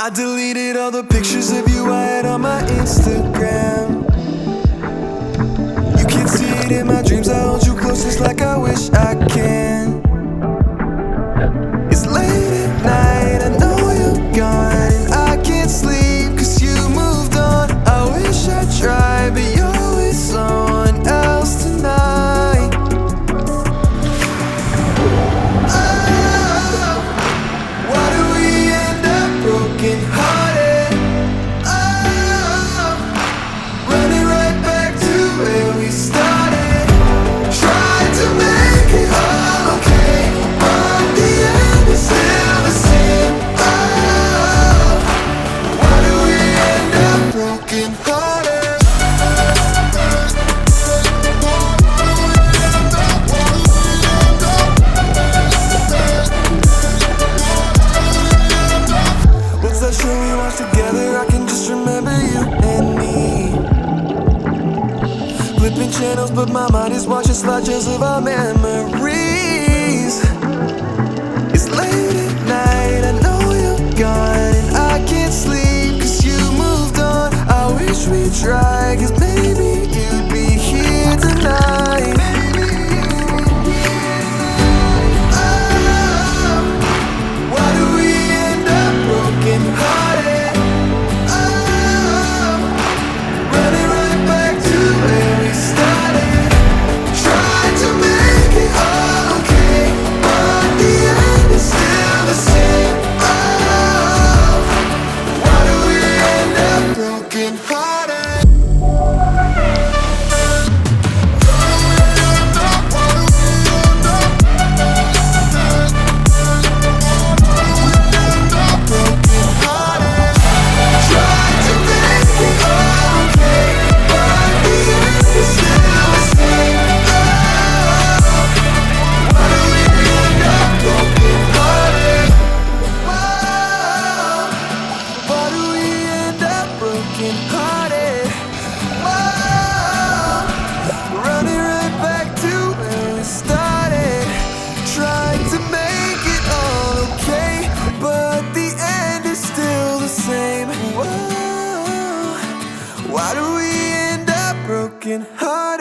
I deleted all the pictures of you I had on my Instagram. You can see it in my dreams, I hold you close just like I wish I can. It's late at night, I know you're gone, and I can't sleep cause you moved on. I wish I tried, but you're with someone else tonight. Oh, why do we end up broken hearted? Oh, running right back to where we started. Tried to make it all okay, but the end is still the same. Oh, why do we end up broken hearted? What's that show we watched together? I can just remember you and me. Flipping channels, but my mind is watching slideshows of our memories. It's late at night, I know you're gone, and I can't sleep cause you moved on. I wish we tried, cause maybe you'd be here tonight. Oh, why do we end up broken hearted? Oh, running right back to where we started. Tried to make it all okay, but the end is still the same. Oh, why do we end up broken hearted? Why do we end up broken hearted?